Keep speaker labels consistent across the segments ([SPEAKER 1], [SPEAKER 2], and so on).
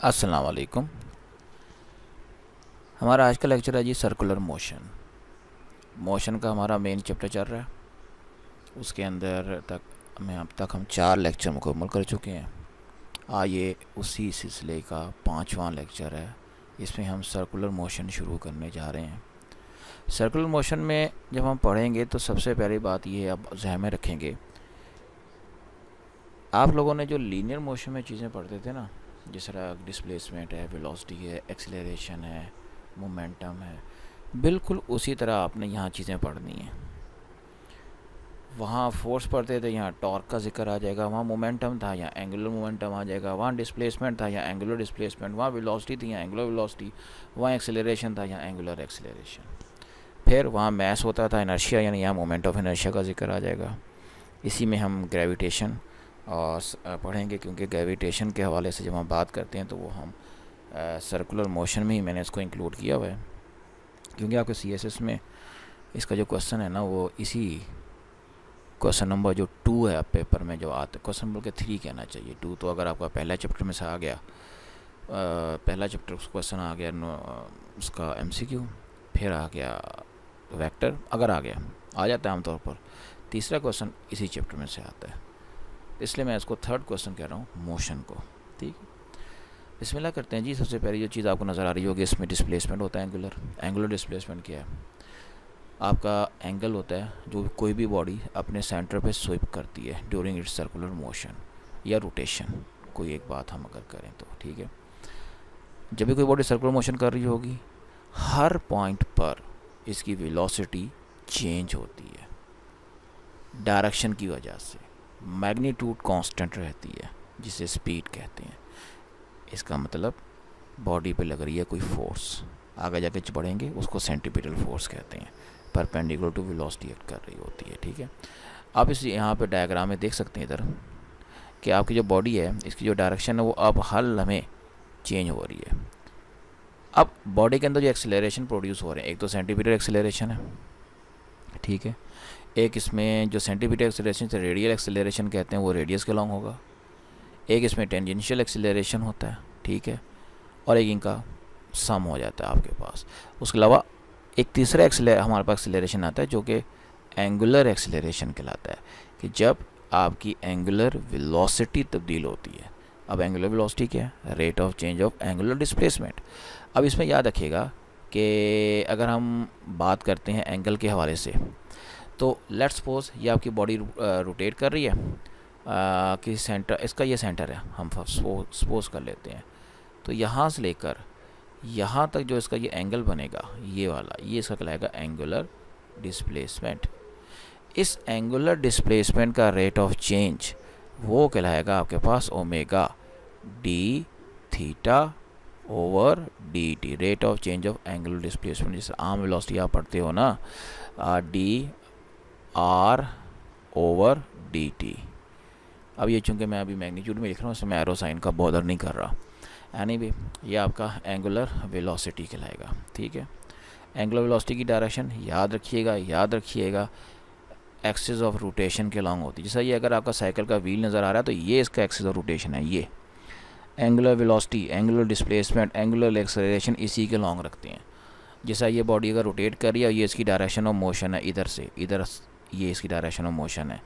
[SPEAKER 1] अस्सलाम वालेकुम। हमारा आज का लेक्चर है जी सर्कुलर मोशन। मोशन का हमारा मेन चैप्टर चल रहा है। उसके अंदर अब तक हम 4 लेक्चर मुकम्मल कर चुके हैं। ये उसी सिलसिले का 5वां लेक्चर है। इसमें हम सर्कुलर मोशन शुरू करने जा रहे हैं। सर्कुलर मोशन में जब हम पढ़ेंगे तो सबसे पहली बात ये अब ज़हन में रखेंगे, आप लोगों ने जो लीनियर मोशन में चीज़ें पढ़ते थे ना, जिस तरह डिस्प्लेसमेंट है, वेलोसिटी है, एक्सीलरेशन है, मोमेंटम है, बिल्कुल उसी तरह आपने यहाँ चीज़ें पढ़नी हैं। वहाँ फोर्स पढ़ते थे, यहाँ टॉर्क का जिक्र आ जाएगा। वहाँ मोमेंटम था, यहाँ एंगुलर मोमेंटम आ जाएगा। वहाँ डिस्प्लेसमेंट था, यहाँ एंगुलर डिस्प्लेसमेंट। वहाँ वेलोसिटी थी, यहाँ एंगुलर वेलोसिटी। वहाँ एक्सीलरेशन था, यहाँ एंगुलर एक्सीलरेशन। फिर वहाँ मैस होता था, इनर्शिया, यानी यहाँ मोमेंट ऑफ इनर्शिया का जिक्र आ जाएगा। इसी में हम ग्रेविटेशन और पढ़ेंगे, क्योंकि ग्रेविटेशन के हवाले से जब हम बात करते हैं तो वो हम सर्कुलर मोशन में ही मैंने इसको इंक्लूड किया हुआ है, क्योंकि आपके CSS में इसका जो क्वेश्चन है ना, वो इसी क्वेश्चन नंबर जो 2 है पेपर में जो आता है, क्वेश्चन नंबर के 3 कहना चाहिए, 2 तो अगर आपका पहला चैप्टर में से आ गया, पहला चैप्टर क्वेश्चन आ गया उसका MCQ, फिर आ गया वेक्टर, अगर आ जाता है आमतौर पर, तीसरा क्वेश्चन इसी चैप्टर में से आता है। इसलिए मैं इसको थर्ड क्वेश्चन कह रहा हूँ, मोशन को। ठीक है, बिस्मिल्लाह करते हैं जी। सबसे पहले जो चीज़ आपको नज़र आ रही होगी, इसमें डिस्प्लेसमेंट होता है एंगुलर डिस्प्लेसमेंट क्या है? आपका एंगल होता है जो कोई भी बॉडी अपने सेंटर पे स्विप करती है ड्यूरिंग इट्स सर्कुलर मोशन या रोटेशन। कोई एक बात हम अगर करें तो ठीक है, जब भी कोई बॉडी सर्कुलर मोशन कर रही होगी, हर पॉइंट पर इसकी वेलोसिटी चेंज होती है डायरेक्शन की वजह से। मैग्नीट्यूड कांस्टेंट रहती है, जिसे स्पीड कहते हैं। इसका मतलब बॉडी पे लग रही है कोई फोर्स, आगे जाके बढ़ेंगे उसको सेंटीपिटल फोर्स कहते हैं, परपेंडिकुलर टू वेलोसिटी एक्ट कर रही होती है। ठीक है, आप इस यहाँ पे डायग्राम में देख सकते हैं इधर कि आपकी जो बॉडी है, इसकी जो डायरेक्शन है वो अब हर लम्हे चेंज हो रही है। अब बॉडी के अंदर जो एक्सेलरेशन प्रोड्यूस हो रहे हैं, एक तो सेंटीपिटल एक्सेलरेशन है, ठीक है, एक इसमें जो सेंटीपिटल एक्सेलरेशन से रेडियल एक्सेलरेशन कहते हैं वो रेडियस के लॉन्ग होगा, एक इसमें टेंजेंशियल एक्सेलरेशन होता है, ठीक है, और एक इनका सम हो जाता है आपके पास। उसके अलावा एक तीसरा हमारे पास एक्सेलरेशन आता है जो कि एंगुलर एक्सेलरेशन कहलाता है, कि जब आपकी एंगुलर वेलोसिटी तब्दील होती है। अब एंगुलर वेलोसिटी क्या है? Rate of change of angular displacement. अब इसमें याद रखिएगा कि अगर हम बात करते हैं एंगल के हवाले से, तो लेट्स सपोज ये आपकी बॉडी रोटेट कर रही है कि सेंटर, इसका ये सेंटर है, हम सपोज कर लेते हैं, तो यहाँ से लेकर यहाँ तक जो इसका ये एंगल बनेगा, ये वाला, ये इसका कहलाएगा एंगुलर डिस्प्लेसमेंट। इस एंगुलर डिस्प्लेसमेंट का रेट ऑफ चेंज वो कहलाएगा आपके पास omega d theta over d t, rate of change of angular displacement. जैसे आम वेलोसिटी आप पढ़ते हो ना, d r over d t. अब ये चूँकि मैं अभी मैग्नीट्यूड में लिख रहा हूँ, इसमें एरो साइन का बॉदर नहीं कर रहा। एनीवे ये आपका एंगुलर वेलोसिटी कहलाएगा। ठीक है, एंगुलर वेलोसिटी की डायरेक्शन याद रखिएगा एक्सिस ऑफ रोटेशन के लॉन्ग होती है। जैसा ये अगर आपका साइकिल का व्हील नज़र आ रहा है तो ये इसका एक्सिस ऑफ रोटेशन है। ये angular velocity, angular displacement, angular acceleration इसी के लॉन्ग रखते हैं। जैसा ये बॉडी अगर रोटेट कर रही है, ये इसकी डायरेक्शन ऑफ मोशन है, इधर से इधर ये इसकी डायरेक्शन ऑफ मोशन है,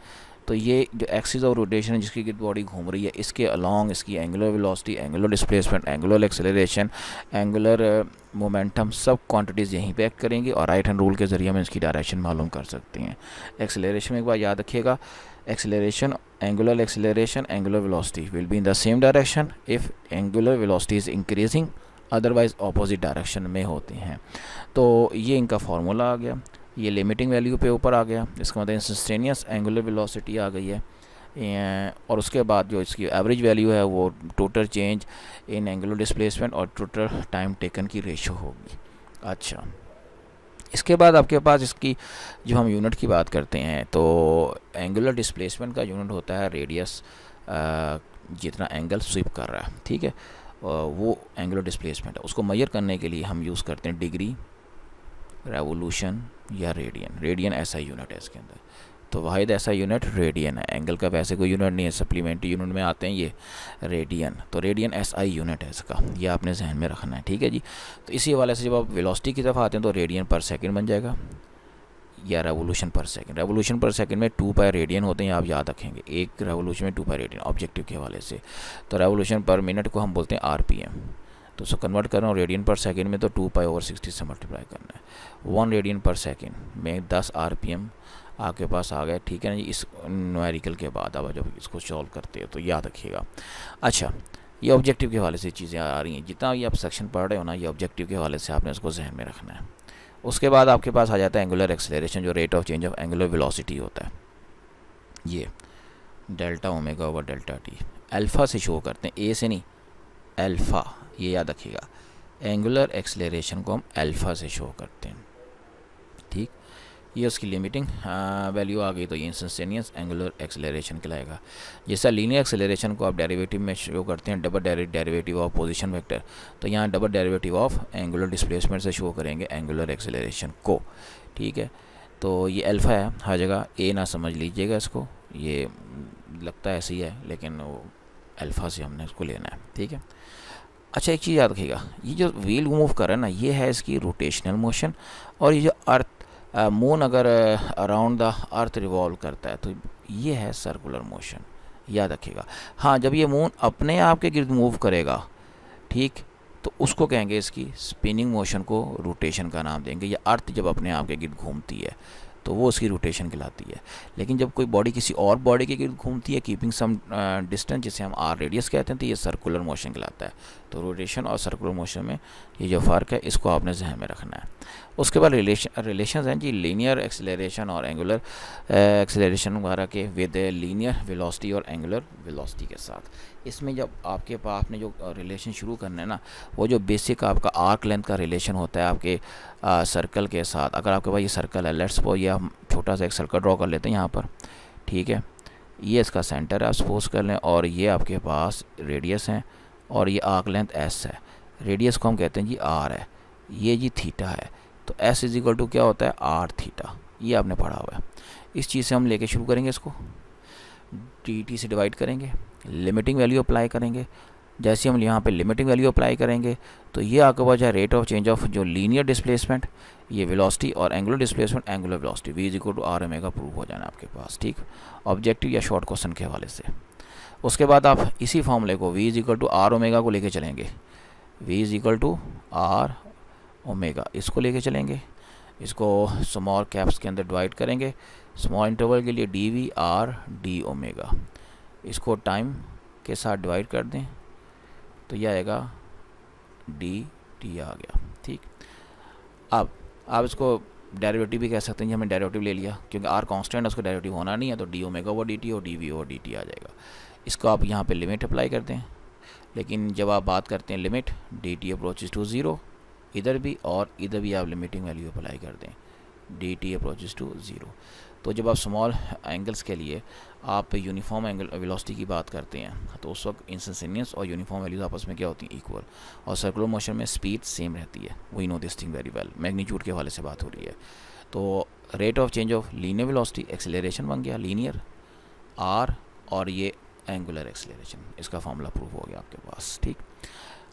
[SPEAKER 1] तो ये जो एक्सिस ऑफ रोटेशन है जिसकी बॉडी घूम रही है, इसके अलॉन्ग इसकी angular velocity, angular displacement, angular acceleration, angular momentum, सब क्वांटिटीज़ यहीं पे एक्ट करेंगी, और राइट हैंड रूल के ज़रिए हम इसकी डायरेक्शन मालूम कर सकते हैं। एक्सेलरेशन में एक बार याद रखिएगा, acceleration, angular velocity will be in the same direction if angular velocity is increasing, otherwise opposite direction में होते हैं। तो ये इनका फार्मूला आ गया, ये लिमिटिंग वैल्यू पे ऊपर आ गया, इसका मतलब इंस्टेंटेनियस एंगुलर वेलोसिटी आ गई है, और उसके बाद जो इसकी एवरेज वैल्यू है वो total change in angular displacement और टोटल टाइम टेकन की रेशो होगी। अच्छा, इसके बाद आपके पास इसकी जो हम यूनिट की बात करते हैं, तो एंगुलर डिस्प्लेसमेंट का यूनिट होता है रेडियस, जितना एंगल स्वीप कर रहा है, ठीक है, वो एंगुलर डिस्प्लेसमेंट है। उसको मेजर करने के लिए हम यूज़ करते हैं डिग्री, रेवोल्यूशन या रेडियन। रेडियन ऐसा यूनिट है इसके अंदर। तो वाहिद ऐसा यूनिट रेडियन है। एंगल का वैसे कोई यूनिट नहीं है, सप्लीमेंट्री यूनिट में आते हैं ये रेडियन। तो रेडियन एसआई यूनिट है इसका, ये आपने जहन में रखना है, ठीक है जी। तो इसी हवाले से जब आप वेलोसिटी की तरफ आते हैं तो रेडियन पर सेकंड बन जाएगा या रेवोल्यूशन पर सेकंड। रेवोल्यूशन पर सेकंड में 2 पाई रेडियन होते हैं, आप याद रखेंगे, एक रेवोल्यूशन में 2 पाई रेडियन ऑब्जेक्टिव के हवाले से। तो रेवोल्यूशन पर मिनट को हम बोलते हैं आरपीएम। तो उसको कन्वर्ट कर रहा हूँ रेडियन पर सेकंड में, तो 2 पाई ओवर 60 से मल्टीप्लाई करना है। 1 रेडियन पर सेकंड में 10 आरपीएम आपके पास आ गया, ठीक है ना जी। इस न्यूमेरिकल के बाद अब जब इसको सॉल्व करते हो तो याद रखिएगा। अच्छा, ये ऑब्जेक्टिव के हवाले से चीज़ें आ रही हैं, जितना ये आप सेक्शन पढ़ रहे हो ना, ये ऑब्जेक्टिव के हवाले से आपने उसको जहन में रखना है। उसके बाद आपके पास आ जाता है एंगुलर एक्सेलरेशन, जो rate of change of angular velocity होता है। ये delta omega over delta T alpha से शो करते हैं, ए से नहीं, अल्फ़ा, ये याद रखिएगा। एंगुलर एक्सेलरेशन को हम अल्फ़ा से शो करते हैं, ठीक। ये उसकी लिमिटिंग वैल्यू आ गई, तो ये इंस्टेंटेनियस एंगुलर एक्सेलरेशन कहलाएगा। जैसा लीनियर एक्सेलरेशन को आप डेरिवेटिव में शो करते हैं, double derivative of position vector, तो यहाँ double derivative of angular displacement से शो करेंगे एंगुलर एक्सेलरेशन को, ठीक है। तो ये अल्फ़ा है हर जगह, ए ना समझ लीजिएगा इसको, ये लगता है ऐसे ही है लेकिन वो अल्फ़ा से हमने इसको लेना है, ठीक है। अच्छा, एक चीज़ याद रखिएगा, ये जो व्हील मूव कर रहा है ना, ये है इसकी रोटेशनल मोशन। और ये जो अर्थ मून अगर अराउंड द अर्थ रिवॉल्व करता है तो ये है सर्कुलर मोशन, याद रखिएगा। हाँ, जब ये मून अपने आप के गिर्द मूव करेगा, ठीक, तो उसको कहेंगे, इसकी स्पिनिंग मोशन को रोटेशन का नाम देंगे। या अर्थ जब अपने आप के गिर्द घूमती है तो वो उसकी रोटेशन कहलाती है। लेकिन जब कोई बॉडी किसी और बॉडी के गिर्द घूमती है कीपिंग सम डिस्टेंस, जिसे हम आर रेडियस कहते हैं, तो ये सर्कुलर मोशन कहलाता है। तो रोटेशन और सर्कुलर मोशन में ये जो फ़र्क है इसको आपने जहन में रखना है। उसके बाद रिलेशन हैं जी, लीनियर एक्सेलरेशन और एंगुलर एक्सेलरेशन वगैरह के विद लीनियर वेलोसिटी और एंगुलर वेलोसिटी के साथ। इसमें जब आपके पास आपने जो रिलेशन शुरू करना है ना, वो जो बेसिक आपका आर्क लेंथ का रिलेशन होता है आपके सर्कल के साथ। अगर आपके पास ये सर्कल है, लेट्स सपोज ये हम छोटा सा एक सर्कल ड्रॉ कर लेते हैं यहाँ पर, ठीक है। ये इसका सेंटर है, आप सपोज कर लें, और ये आपके पास रेडियस है, और ये आर्क लेंथ एस है। रेडियस को हम कहते हैं जी आर है, ये जी थीटा है। तो एस इज इक्वल टू क्या होता है, आर थीटा, ये आपने पढ़ा हुआ है। इस चीज़ से हम लेके शुरू करेंगे, इसको टी टी से डिवाइड करेंगे, लिमिटिंग वैल्यू अप्लाई करेंगे। जैसे हम यहाँ पे लिमिटिंग वैल्यू अप्लाई करेंगे तो ये आपके पास है रेट ऑफ चेंज ऑफ जो लीनियर डिस्प्लेसमेंट, ये वेलोसिटी, और angular displacement angular velocity, v is equal to r omega prove हो जाना आपके पास, ठीक, ऑब्जेक्टिव या शॉर्ट क्वेश्चन के हवाले से। उसके बाद आप इसी फॉर्मूले को v is equal to r omega को लेके चलेंगे, v is equal to r omega, इसको लेके चलेंगे। इसको स्मॉल कैप्स के अंदर डिवाइड करेंगे, स्मॉल इंटरवल के लिए d v r d omega, इसको टाइम के साथ डिवाइड कर दें तो यह आएगा डी टी आ गया, ठीक। अब आप इसको डेरिवेटिव भी कह सकते हैं, हमने डेरिवेटिव ले लिया क्योंकि आर कांस्टेंट है, उसको डेरिवेटिव होना नहीं है, तो d omega over d t और d v over d t आ जाएगा। इसको आप यहाँ पे लिमिट अप्लाई कर दें, लेकिन जब आप बात करते हैं limit d t approaches to zero, इधर भी और इधर भी आप लिमिटिंग वैल्यू अप्लाई कर दें, d t approaches to zero. तो जब आप स्मॉल एंगल्स के लिए आप यूनिफॉर्म एंगल वेलोसिटी की बात करते हैं तो उस वक्त इंस्टेंटेनियस और यूनिफॉर्म वैल्यूज आपस में क्या होती हैं, इक्वल, और सर्कुलर मोशन में स्पीड सेम रहती है। We know this thing very well, magnitude के हवाले से बात हो रही है। तो rate of change of linear velocity acceleration बन गया लीनियर आर, और ये एंगुलर एक्सेलरेशन, इसका फॉर्मूला प्रूव हो गया आपके पास, ठीक।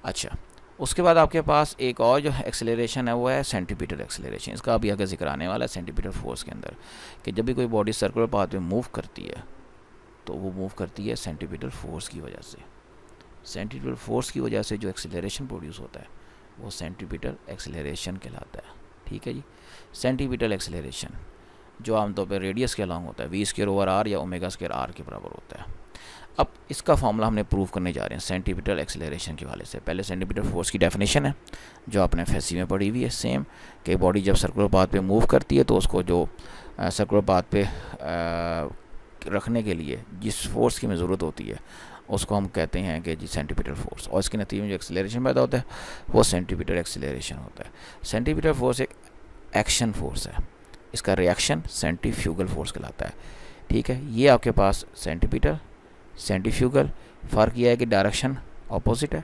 [SPEAKER 1] अच्छा, उसके बाद आपके पास एक और जो एक्सेलरेशन है वो है सेंटीपीटल एक्सेलरेशन। इसका अभी आगे जिक्र आने वाला है सेंटीपीटल फोर्स के अंदर, कि जब भी कोई बॉडी सर्कुलर पाथ में मूव करती है तो वो मूव करती है सेंटीपीटल फोर्स की वजह से। सेंटीपीटल फोर्स की वजह से जो एक्सेलरेशन प्रोड्यूस होता है वो सेंटीपीटल एक्सेलरेशन कहलाता है, ठीक है जी। सेंटीपीटल एक्सेलरेशन जो आमतौर पर रेडियस के अलॉन्ग होता है, वी स्क्वायर ओवर आर या ओमेगा स्क्वायर आर के बराबर होता है। अब इसका फॉर्मूला हमने प्रूव करने जा रहे हैं सेंटीपीटल एक्सेलरेशन के वाले से। पहले सेंटीपीटल फोर्स की डेफिनेशन है जो आपने फैसी में पढ़ी हुई है सेम, कि बॉडी जब सर्कुलर पाथ पे मूव करती है तो उसको जो सर्कुलर पाथ पे रखने के लिए जिस फोर्स की हमें ज़रूरत होती है उसको हम कहते हैं कि जी सेंटीपीटल फोर्स, और इसके नतीजे में जो एक्सेलरेशन पैदा होता है वो सेंटीपीटल एक्सेलरेशन होता है। सेंटीपीटल फोर्स एक एक्शन फोर्स है, इसका रिएक्शन सेंटीफ्यूगल फोर्स कहलाता है, ठीक है। ये आपके पास सेंटीपीटल सेंटीफ्यूगल, फ़र्क यह है कि डायरेक्शन ऑपोजिट है,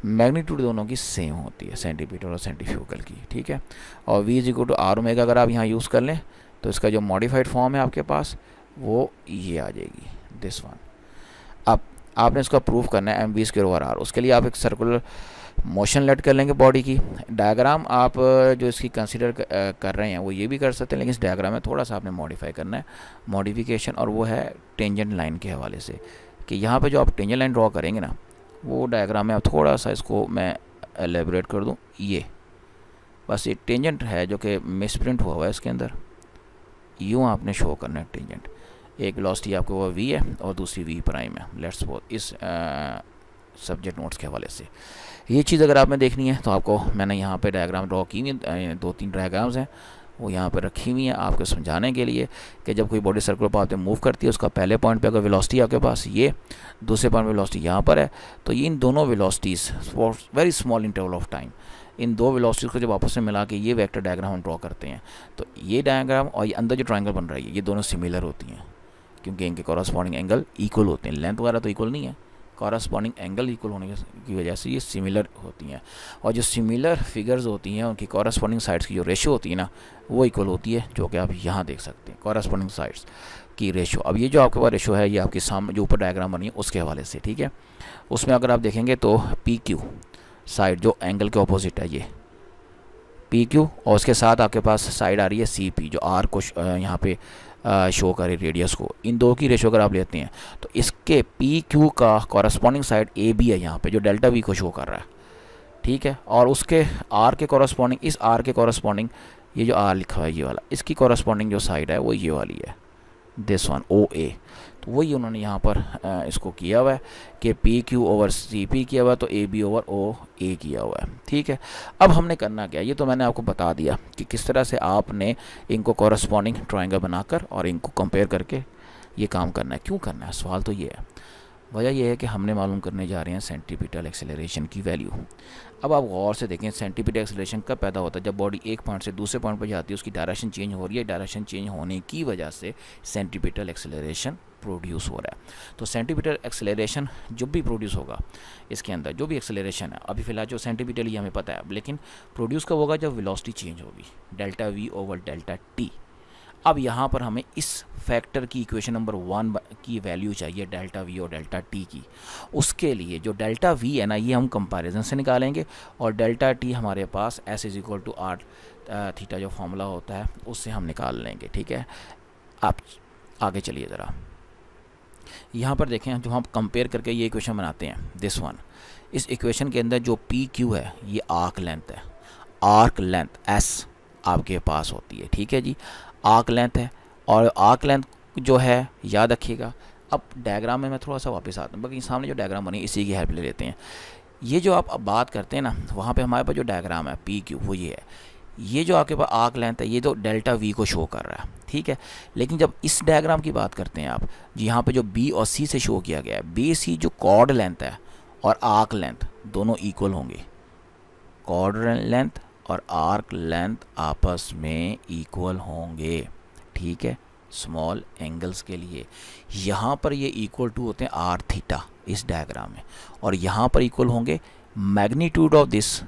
[SPEAKER 1] मैग्नीट्यूड दोनों की सेम होती है सेंटीपीटल और सेंटीफ्यूगल की, ठीक है। और v is equal to r omega अगर आप यहाँ यूज़ कर लें तो इसका जो मॉडिफाइड फॉर्म है आपके पास वो ये आ जाएगी, दिस वन। अब आपने इसका प्रूव करना है mv²/r। उसके लिए आप एक सर्कुलर मोशन लेट कर लेंगे बॉडी की। डायग्राम आप जो इसकी कंसिडर कर रहे हैं वो ये भी कर सकते हैं, लेकिन इस डायग्राम में थोड़ा सा आपने मॉडिफाई करना है, मॉडिफिकेशन, और वो है टेंजेंट लाइन के हवाले से कि यहाँ पे जो आप टेंजेंट लाइन ड्रॉ करेंगे ना, वो डायग्राम में आप थोड़ा सा इसको मैं एलेबरेट कर दूँ। ये बस ये टेंजेंट है जो कि मिसप्रिंट हुआ हुआ है इसके अंदर, यूँ आपने शो करना है टेंजेंट। एक वेलोसिटी आपको वो v है और दूसरी v प्राइम है, लेट्स सपोज इस सब्जेक्ट नोट्स के हवाले से। ये चीज़ अगर आपने देखनी है तो आपको मैंने यहाँ पे डायग्राम ड्रॉ की हुई, 2-3 डायग्राम्स हैं वो यहाँ पे रखी हुई हैं आपको समझाने के लिए कि जब कोई बॉडी सर्कुलर पाथ में मूव करती है, उसका पहले पॉइंट पे अगर वेलोसिटी आपके पास ये, दूसरे पॉइंट पे वेलोसिटी यहाँ पर है, तो ये इन दोनों velocities for very small interval of time, इन दो वेलोसिटीज़ को जब आपस में मिला के ये वेक्टर डायग्राम हम ड्रॉ करते हैं, तो ये डायग्राम और ये अंदर जो ट्रायंगल बन रहा है ये दोनों सिमिलर होती हैं, क्योंकि इनके कॉरस्पॉन्डिंग एंगल इक्वल होते हैं। लेंथ वगैरह तो इक्वल नहीं है, कॉरस्पॉन्डिंग एंगल इक्वल होने की वजह से ये सिमिलर होती हैं। और जो सिमिलर फिगर्स होती हैं उनकी कॉरस्पॉन्डिंग साइड्स की जो रेशो होती है ना, वो इक्वल होती है, जो कि आप यहाँ देख सकते हैं कॉरस्पॉन्डिंग साइड्स की रेशो। अब ये जो आपके पास रेशो है ये आपके सामने जो ऊपर डायग्राम बनी है उसके हवाले से, ठीक है। उसमें अगर आप देखेंगे तो PQ साइड जो एंगल के ऑपोजिट है, ये PQ, और उसके साथ आपके पास साइड आ रही है CP जो R को यहाँ पे शो करे रेडियस को। इन दो की रेशो अगर आप लेते हैं तो इसके PQ का कॉरस्पॉन्डिंग साइड AB है यहाँ पे, जो डेल्टा V को शो कर रहा है, ठीक है। और उसके R के कॉरस्पॉन्डिंग, इस R के कॉरस्पॉन्डिंग ये जो R लिखा है ये वाला, इसकी कॉरस्पॉन्डिंग जो साइड है वो ये वाली है, दिस वन OA। तो वही उन्होंने यहाँ पर इसको किया हुआ है कि PQ/CP किया हुआ है, तो AB/OA किया हुआ है, ठीक है। अब हमने करना क्या, ये तो मैंने आपको बता दिया कि किस तरह से आपने इनको कॉरस्पॉन्डिंग ट्रायंगल बनाकर और इनको कंपेयर करके ये काम करना है। क्यों करना है, सवाल तो ये है। वजह यह है कि हमने मालूम करने जा रहे हैं सेंट्रीपिटल एक्सेलरेशन की वैल्यू। अब आप गौर से देखें, सेंट्रीपिटल एक्सेलरेशन कब पैदा होता है, जब बॉडी एक पॉइंट से दूसरे पॉइंट पर जाती है, उसकी डायरेक्शन चेंज हो रही है, डायरेक्शन चेंज होने की वजह से सेंट्रीपिटल एक्सेलरेशन प्रोड्यूस हो रहा है। तो सेंट्रीपिटल एक्सेलरेशन जब भी प्रोड्यूस होगा, इसके अंदर जो भी एक्सेलरेशन है, अभी फिलहाल जो सेंट्रीपिटल ही हमें पता है, लेकिन प्रोड्यूस कब होगा, जब वेलोसिटी चेंज होगी, डेल्टा V/डेल्टा T। अब यहाँ पर हमें इस फैक्टर की इक्वेशन नंबर 1 की वैल्यू चाहिए, डेल्टा V और डेल्टा T की। उसके लिए जो डेल्टा V है ना, ये हम कंपैरिजन से निकालेंगे, और डेल्टा T हमारे पास S=R थीटा जो फॉर्मूला होता है उससे हम निकाल लेंगे, ठीक है। आप आगे चलिए ज़रा, यहाँ पर देखें जो हम कंपेयर करके ये इक्वेशन बनाते हैं, दिस वन। इस इक्वेशन के अंदर जो PQ है ये आर्क लेंथ है, आर्क लेंथ S आपके पास होती है, ठीक है जी, आर्क लेंथ है। और आर्क लेंथ जो है याद रखिएगा, अब डायग्राम में मैं थोड़ा सा वापस आता हूँ, बाकी सामने जो डायग्राम बनी इसी की हेल्प ले लेते हैं। ये जो आप अब बात करते हैं ना, वहाँ पे हमारे पास जो डायग्राम है PQ वो ये है, ये जो आपके पास आर्क लेंथ है ये तो डेल्टा V को शो कर रहा है, ठीक है। लेकिन जब इस डायग्राम की बात करते हैं आप, यहाँ पे जो B और C से शो किया गया है, BC जो कॉर्ड लेंथ है और आर्क लेंथ दोनों इक्वल होंगे, कॉर्ड लेंथ और आर्क लेंथ आपस में इक्वल होंगे, ठीक है, स्मॉल एंगल्स के लिए। यहाँ पर ये इक्वल टू होते हैं R थीटा इस डायग्राम में, और यहाँ पर इक्वल होंगे मैग्नीट्यूड ऑफ दिस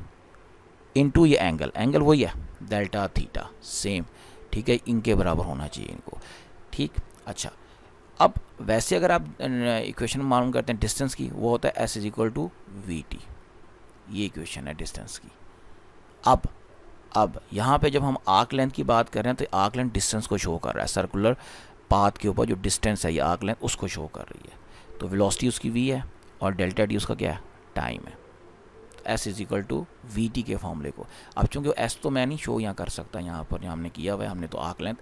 [SPEAKER 1] इनटू ये एंगल, एंगल वही है डेल्टा थीटा, सेम, ठीक है, इनके बराबर होना चाहिए इनको, ठीक। अच्छा, अब वैसे अगर आप इक्वेशन मालूम करते हैं डिस्टेंस की, वो होता है S=VT, ये इक्वेशन है डिस्टेंस की। अब यहाँ पे जब हम आर्क लेंथ की बात कर रहे हैं तो आर्क लेंथ डिस्टेंस को शो कर रहा है, सर्कुलर पाथ के ऊपर जो डिस्टेंस है ये आर्क लेंथ उसको शो कर रही है। तो वेलोसिटी उसकी v है और डेल्टा T उसका क्या है, टाइम है। S=VT के फॉर्मूले को, अब चूँकि S तो मैं नहीं शो यहाँ कर सकता, यहाँ पर हमने किया हुआ है, हमने तो आर्क लेंथ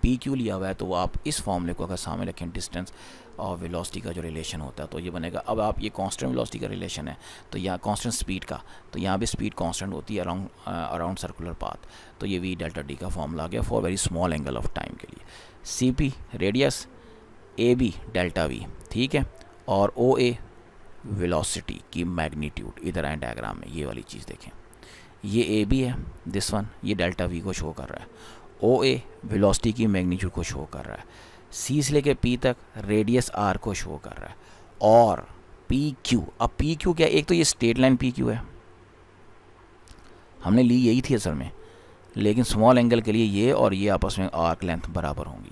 [SPEAKER 1] PQ लिया हुआ है, तो वो आप इस फॉर्मूले को अगर सामने रखें, डिस्टेंस और वेलोसिटी का जो रिलेशन होता है तो ये बनेगा। अब आप ये कांस्टेंट वेलोसिटी का रिलेशन है, तो यहाँ कांस्टेंट स्पीड का, तो यहाँ भी स्पीड कांस्टेंट होती है अराउंड सर्कुलर पाथ, तो ये V डेल्टा D का फॉर्मूला आ गया for very small angle of time के लिए। CP radius, AB delta V, ठीक है, और OA वेलोसिटी की मैग्नीट्यूड। इधर आए डायग्राम में ये वाली चीज़ देखें, ये AB है, दिस वन, ये डेल्टा V को शो कर रहा है, OA वेलोसिटी की मैग्नीट्यूड को शो कर रहा है, C से लेके P तक रेडियस R को शो कर रहा है, और PQ, अब PQ क्या, एक तो ये स्ट्रेट लाइन PQ है, हमने ली यही थी असल में, लेकिन स्मॉल एंगल के लिए ये और ये आपस में आर्क लेंथ बराबर होंगी।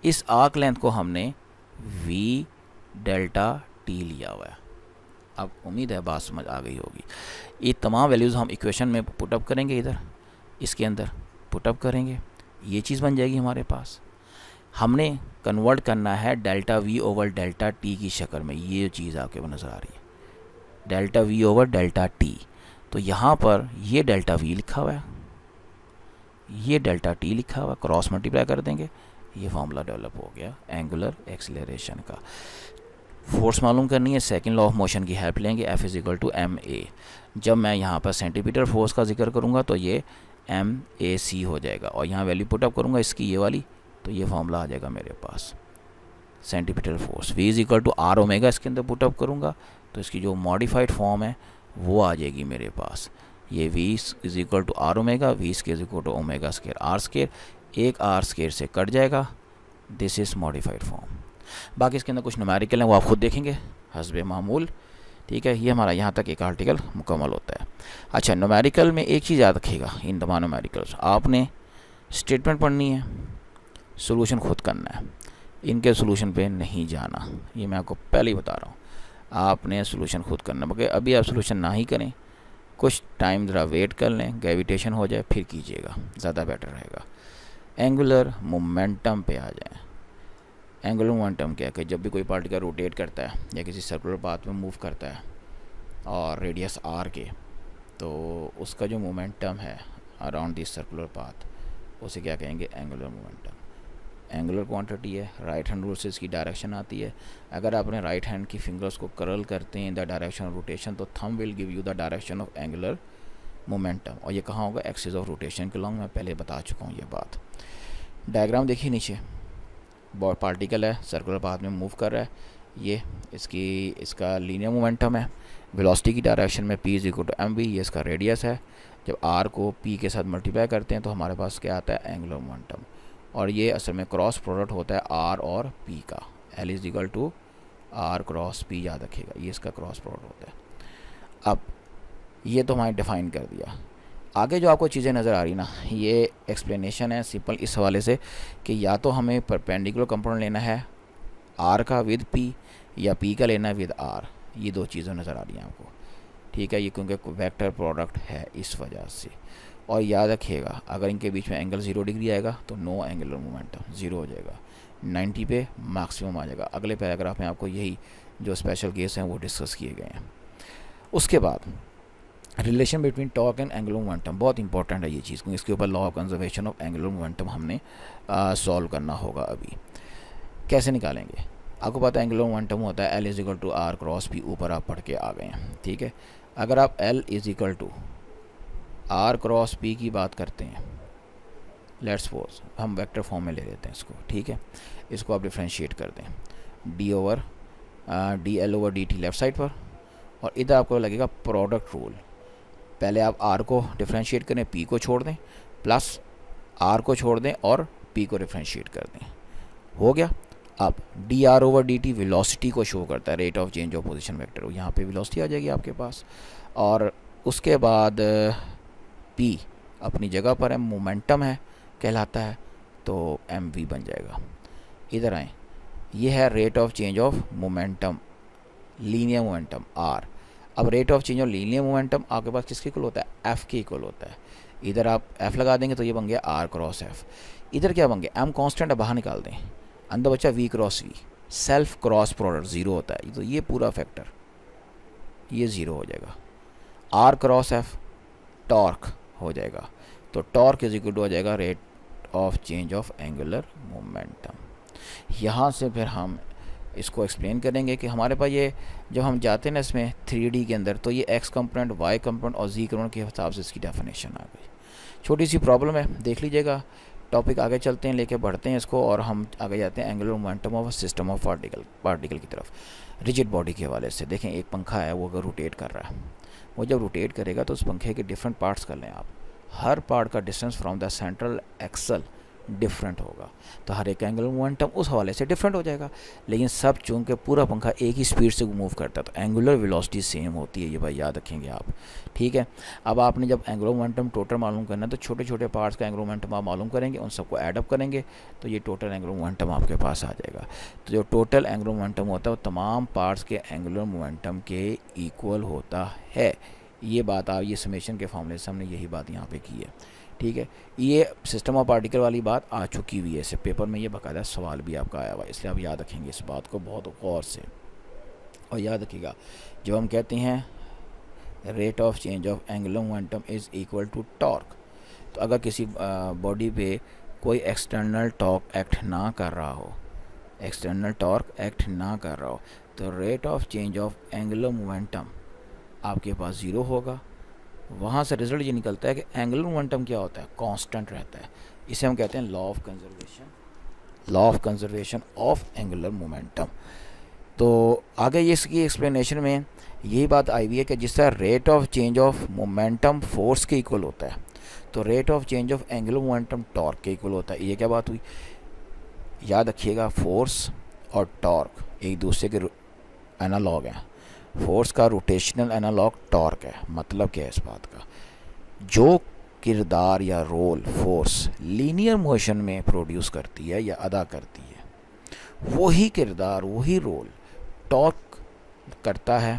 [SPEAKER 1] इस आर्क लेंथ को हमने वी डेल्टा टी लिया हुआ है। अब उम्मीद है बात समझ आ गई होगी। ये तमाम वैल्यूज़ हम इक्वेशन में पुटअप करेंगे, इधर इसके अंदर पुटअप करेंगे, ये चीज़ बन जाएगी हमारे पास। हमने कन्वर्ट करना है delta we over delta T की शक्ल में। ये चीज़ आपके नज़र आ रही है, delta we over delta t. तो यहाँ पर ये डेल्टा वी लिखा हुआ है, ये डेल्टा टी लिखा हुआ है, क्रॉस मल्टीप्लाई कर देंगे, ये फार्मूला डेवलप हो गया एंगुलर एक्सीलरेशन का। फोर्स मालूम करनी है, सेकंड लॉ ऑफ मोशन की हेल्प लेंगे, F is equal to m a. जब मैं यहाँ पर सेंटीमीटर फोर्स का जिक्र करूँगा तो ये एम ए सी हो जाएगा, और यहाँ वैल्यू पुटअप करूँगा इसकी ये वाली, तो ये फार्मूला आ जाएगा मेरे पास centimetre force. V is equal to r omega इसके अंदर पुटअप करूँगा तो इसकी जो मॉडिफाइड फॉर्म है वो आ जाएगी मेरे पास। ये V is equal to r omega, V square is equal to omega square r square, एक आर स्केयर से कट जाएगा, दिस इज़ मॉडिफाइड फॉर्म। बाकी इसके अंदर कुछ न्यूमेरिकल हैं वो आप खुद देखेंगे हस्बे मामूल, ठीक है। ये हमारा यहाँ तक एक आर्टिकल मुकम्मल होता है। अच्छा, न्यूमेरिकल में एक चीज़ याद रखिएगा, इन तमाम न्यूमेरिकल्स आपने स्टेटमेंट पढ़नी है, सोल्यूशन खुद करना है, इनके सोल्यूशन पे नहीं जाना, ये मैं आपको पहले ही बता रहा हूँ। आपने सोल्यूशन खुद करना, बल्कि अभी आप सोल्यूशन ना ही करें, कुछ टाइम ज़रा वेट कर लें, ग्रेविटेशन हो जाए फिर कीजिएगा, ज़्यादा बेटर रहेगा। एंगुलर मोमेंटम पे आ जाएं। एंगुलर मोमेंटम क्या है कि जब भी कोई पार्टिकल रोटेट करता है या किसी सर्कुलर पाथ में मूव करता है और रेडियस आर के, तो उसका जो मोमेंटम है अराउंड दिस सर्कुलर पाथ, उसे क्या कहेंगे, एंगुलर मोमेंटम। एंगुलर क्वांटिटी है, राइट हैंड रूल से इसकी डायरेक्शन आती है। अगर आपने राइट हैंड की फिंगर्स को कर्ल करते हैं in the direction of rotation, तो thumb will give you the direction of angular momentum, और ये कहाँ होगा, एक्सिस ऑफ रोटेशन के लॉन्ग। मैं पहले बता चुका हूँ ये बात। डायग्राम देखिए नीचे, पार्टिकल है सर्कुलर पाथ में मूव कर रहा है, ये इसका लीनियर मोमेंटम है, वेलोसिटी की डायरेक्शन में p is equal to m v, ये इसका रेडियस है। जब r को p के साथ मल्टीप्लाई करते हैं तो हमारे पास क्या आता है, एंगुलर मोमेंटम। और ये असल में क्रॉस प्रोडक्ट होता है r और p का, L is equal to r cross p, याद रखिएगा, ये इसका क्रॉस प्रोडक्ट होता है। अब ये तो हमारे डिफ़ाइन कर दिया। आगे जो आपको चीज़ें नज़र आ रही ना, ये एक्सप्लेनेशन है सिंपल इस हवाले से कि या तो हमें परपेंडिकुलर कंपोनेंट लेना है r का विद p, या p का लेना है विद r। ये दो चीज़ें नज़र आ रही हैं आपको, ठीक है, ये क्योंकि वेक्टर प्रोडक्ट है इस वजह से। और याद रखिएगा अगर इनके बीच में एंगल 0 डिग्री आएगा तो नो एंगुलर मोमेंटम, 0 हो जाएगा, 90 पे मैक्सिमम आ जाएगा। अगले पैराग्राफ में आपको यही जो स्पेशल केस हैं वो डिस्कस किए गए हैं। उसके बाद relation between torque and angular momentum, बहुत इंपॉर्टेंट है ये चीज़, क्योंकि इसके ऊपर law of conservation of angular momentum हमने सॉल्व करना होगा। अभी कैसे निकालेंगे, आपको पता है एंगुलर मोमेंटम होता है L is equal to r cross p, ऊपर आप पढ़ के आ गए हैं, ठीक है। अगर आप L is equal to r cross p की बात करते हैं, लेट्स सपोज हम वेक्टर फॉर्म में ले लेते हैं इसको, ठीक है, इसको आप डिफ्रेंशिएट कर दें, D L over d T left side पर, और इधर आपको लगेगा प्रोडक्ट रूल। पहले आप r को डिफ्रेंशिएट करें, p को छोड़ दें, प्लस r को छोड़ दें और p को डिफ्रेंशिएट कर दें, हो गया। अब D r over d T velocity को शो करता है, rate of change of position vector, यहाँ पे वेलोसिटी आ जाएगी आपके पास। और उसके बाद p अपनी जगह पर है, मोमेंटम है कहलाता है, तो एम वी बन जाएगा। इधर आए, ये है rate of change of momentum, linear momentum r। अब rate of change of linear momentum आपके पास किसके इक्वल होता है, f के इक्वल होता है। इधर आप f लगा देंगे तो ये बन गया r क्रॉस f। इधर क्या बन गया, m कांस्टेंट है, बाहर निकाल दें, अंदर बचा v cross v, self cross product 0 होता है, तो ये पूरा फैक्टर ये 0 हो जाएगा। r क्रॉस f टॉर्क हो जाएगा, तो टॉर्क इज इक्वल टू हो जाएगा rate of change of angular momentum. यहाँ से फिर हम इसको एक्सप्लेन करेंगे कि हमारे पास ये जब हम जाते हैं ना इसमें 3D के अंदर, तो ये x कंपोनेंट, y कंपोनेंट और z कंपोनेंट के हिसाब से इसकी डेफिनेशन आ गई। छोटी सी प्रॉब्लम है, देख लीजिएगा। टॉपिक आगे चलते हैं, लेके बढ़ते हैं इसको, और हम आगे जाते हैं angular momentum of system of particle की तरफ। रिजिड बॉडी के हवाले से देखें, एक पंखा है वो अगर रोटेट कर रहा है, वो जब रोटेट करेगा तो उस पंखे के डिफरेंट पार्ट्स कर लें आप। हर पार्ट का distance from the central axle different होगा। तो हर एक एंगुलर मोमेंटम उस हवाले से डिफरेंट हो जाएगा, लेकिन सब चूँकि पूरा पंखा एक ही स्पीड से मूव करता है तो एंगुलर वेलोसिटी सेम होती है, ये भाई याद रखेंगे आप, ठीक है। अब आपने जब एंगुलर मोमेंटम टोटल मालूम करना है तो छोटे छोटे पार्ट्स का एंगुलर मोमेंटम आप मालूम करेंगे, उन सबको एडअप करेंगे तो ये टोटल एंगुलर मोमेंटम आपके पास आ जाएगा। तो जो टोटल एंगुलर मोमेंटम होता है वो तमाम पार्ट्स के एंगुलर मोमेंटम के इक्वल होता है। ये बात आप, ये समेशन के फॉर्मूले से हमने यही बात यहाँ पे की है, ठीक है। ये सिस्टम ऑफ पार्टिकल वाली बात आ चुकी हुई है, इसे पेपर में ये बाकायदा सवाल भी आपका आया हुआ है, इसलिए आप याद रखेंगे इस बात को बहुत गौर से। और याद रखिएगा जब हम कहते हैं rate of change of angular momentum is equal to torque, तो अगर किसी बॉडी पे कोई एक्सटर्नल टॉर्क एक्ट ना कर रहा हो, एक्सटर्नल टॉर्क एक्ट ना कर रहा हो, तो rate of change of angular momentum आपके पास ज़ीरो होगा। वहाँ से रिजल्ट ये निकलता है कि एंगुलर मोमेंटम क्या होता है, कांस्टेंट रहता है। इसे हम कहते हैं law of conservation, law of conservation of angular momentum. तो आगे ये इसकी एक्सप्लेनेशन में यही बात आई हुई है कि जिस तरह rate of change of momentum force के इक्वल होता है, तो rate of change of angular momentum torque के इक्वल होता है। ये क्या बात हुई, याद रखिएगा फोर्स और टॉर्क एक दूसरे के एनालॉग हैं। फोर्स का रोटेशनल एनालॉग टॉर्क है। मतलब क्या है इस बात का, जो किरदार या रोल फोर्स लीनियर मोशन में प्रोड्यूस करती है या अदा करती है, वही किरदार वही रोल टॉर्क करता है,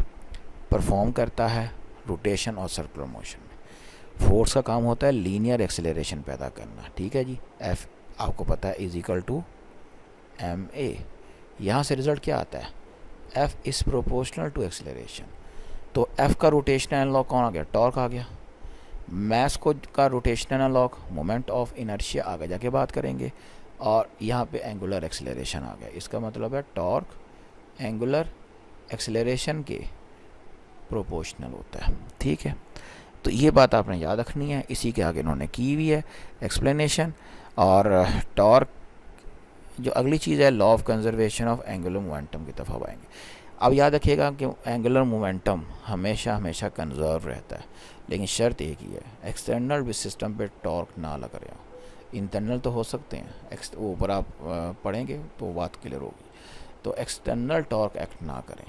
[SPEAKER 1] परफॉर्म करता है रोटेशन और सर्कुलर मोशन में। फोर्स का काम होता है लीनियर एक्सेलरेशन पैदा करना, ठीक है जी। एफ आपको पता है is equal to m a. यहाँ से रिजल्ट क्या आता है, F is proportional to acceleration. तो एफ का रोटेशनल एनालॉग कौन आ गया, टॉर्क आ गया। मैस को का rotational analog moment of inertia आगे जाके बात करेंगे। और यहाँ पे एंगुलर एक्सेलरेशन आ गया। इसका मतलब है टॉर्क एंगुलर एक्सेलरेशन के प्रोपोर्शनल होता है, ठीक है। तो ये बात आपने याद रखनी है, इसी के आगे इन्होंने की हुई है एक्सप्लेनेशन। और टॉर्क जो अगली चीज़ है law of conservation of angular momentum की तरफ अब आएंगे। अब याद रखिएगा कि एंगुलर मोमेंटम हमेशा हमेशा कंजर्व रहता है, लेकिन शर्त एक ही है, एक्सटर्नल सिस्टम पे टॉर्क ना लग रहे हो। इंटरनल तो हो सकते हैं, ऊपर आप पढ़ेंगे तो बात क्लियर होगी। तो एक्सटर्नल टॉर्क एक्ट ना करें।